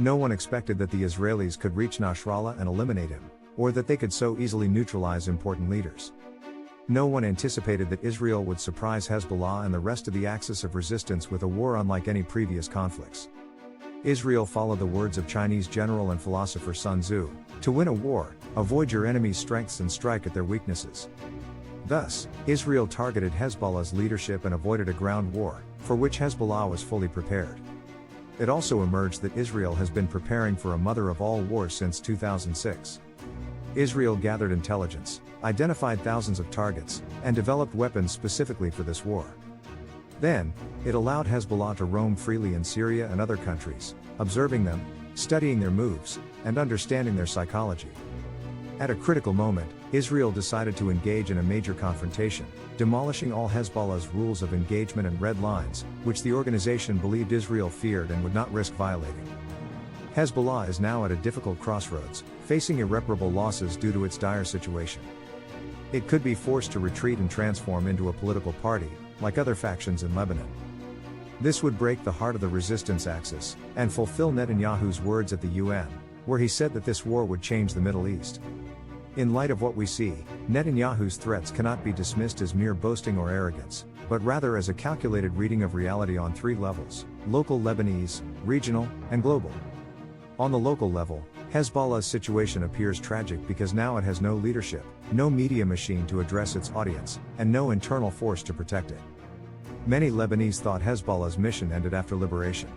No one expected that the Israelis could reach Nasrallah and eliminate him, or that they could so easily neutralize important leaders. No one anticipated that Israel would surprise Hezbollah and the rest of the axis of resistance with a war unlike any previous conflicts. Israel followed the words of Chinese general and philosopher Sun Tzu: to win a war, avoid your enemy's strengths and strike at their weaknesses. Thus, Israel targeted Hezbollah's leadership and avoided a ground war, for which Hezbollah was fully prepared. It also emerged that Israel has been preparing for a mother of all wars since 2006. Israel gathered intelligence, identified thousands of targets, and developed weapons specifically for this war. Then, it allowed Hezbollah to roam freely in Syria and other countries, observing them, studying their moves, and understanding their psychology. At a critical moment, Israel decided to engage in a major confrontation, demolishing all Hezbollah's rules of engagement and red lines, which the organization believed Israel feared and would not risk violating. Hezbollah is now at a difficult crossroads, facing irreparable losses due to its dire situation. It could be forced to retreat and transform into a political party, like other factions in Lebanon. This would break the heart of the resistance axis, and fulfill Netanyahu's words at the UN, where he said that this war would change the Middle East. In light of what we see, Netanyahu's threats cannot be dismissed as mere boasting or arrogance, but rather as a calculated reading of reality on three levels: local Lebanese, regional, and global. On the local level, Hezbollah's situation appears tragic because now it has no leadership, no media machine to address its audience, and no internal force to protect it. Many Lebanese thought Hezbollah's mission ended after liberation.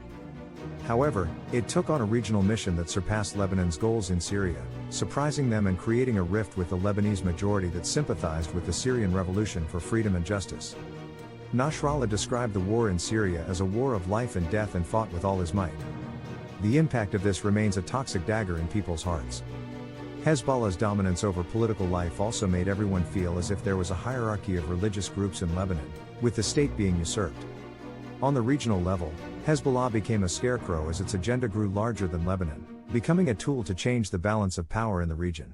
However, it took on a regional mission that surpassed Lebanon's goals in Syria, surprising them and creating a rift with the Lebanese majority that sympathized with the Syrian revolution for freedom and justice. Nasrallah described the war in Syria as a war of life and death and fought with all his might. The impact of this remains a toxic dagger in people's hearts. Hezbollah's dominance over political life also made everyone feel as if there was a hierarchy of religious groups in Lebanon, with the state being usurped. On the regional level, Hezbollah became a scarecrow as its agenda grew larger than Lebanon, becoming a tool to change the balance of power in the region.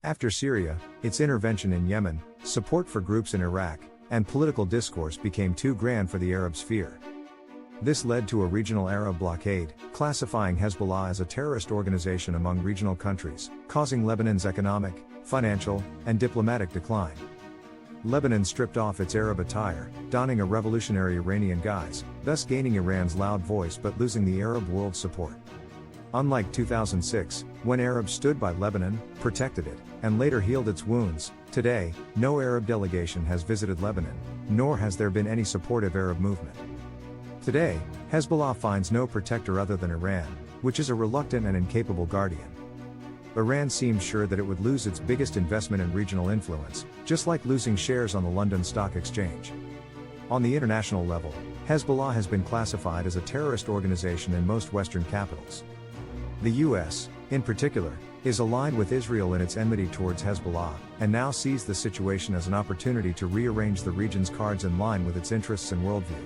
After Syria, its intervention in Yemen, support for groups in Iraq, and political discourse became too grand for the Arabs' fear. This led to a regional Arab blockade, classifying Hezbollah as a terrorist organization among regional countries, causing Lebanon's economic, financial, and diplomatic decline. Lebanon stripped off its Arab attire, donning a revolutionary Iranian guise, thus gaining Iran's loud voice but losing the Arab world's support. Unlike 2006, when Arabs stood by Lebanon, protected it, and later healed its wounds, today, no Arab delegation has visited Lebanon, nor has there been any supportive Arab movement. Today, Hezbollah finds no protector other than Iran, which is a reluctant and incapable guardian. Iran seems sure that it would lose its biggest investment in regional influence, just like losing shares on the London Stock Exchange. On the international level, Hezbollah has been classified as a terrorist organization in most Western capitals. The US, in particular, is aligned with Israel in its enmity towards Hezbollah, and now sees the situation as an opportunity to rearrange the region's cards in line with its interests and worldview.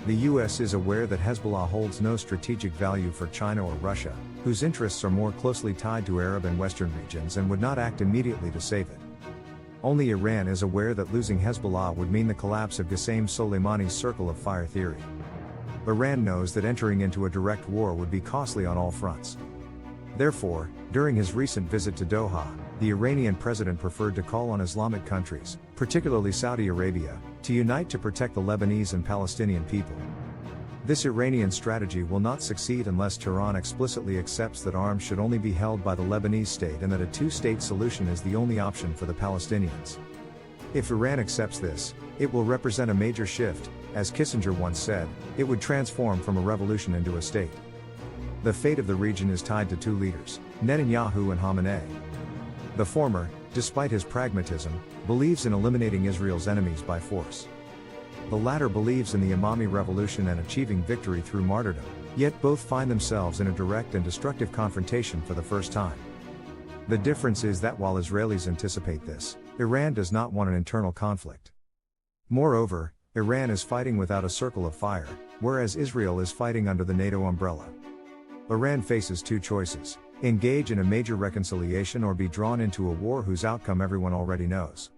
The US is aware that Hezbollah holds no strategic value for China or Russia, whose interests are more closely tied to Arab and Western regions and would not act immediately to save it. Only Iran is aware that losing Hezbollah would mean the collapse of Qasem Soleimani's circle of fire theory. Iran knows that entering into a direct war would be costly on all fronts. Therefore, during his recent visit to Doha, the Iranian president preferred to call on Islamic countries, particularly Saudi Arabia, to unite to protect the Lebanese and Palestinian people. This Iranian strategy will not succeed unless Tehran explicitly accepts that arms should only be held by the Lebanese state and that a two-state solution is the only option for the Palestinians. If Iran accepts this, it will represent a major shift. As Kissinger once said, it would transform from a revolution into a state. The fate of the region is tied to two leaders, Netanyahu and Khamenei. The former, despite his pragmatism, believes in eliminating Israel's enemies by force. The latter believes in the Imami revolution and achieving victory through martyrdom, yet both find themselves in a direct and destructive confrontation for the first time. The difference is that while Israelis anticipate this, Iran does not want an internal conflict. Moreover, Iran is fighting without a circle of fire, whereas Israel is fighting under the NATO umbrella. Iran faces two choices: engage in a major reconciliation or be drawn into a war whose outcome everyone already knows.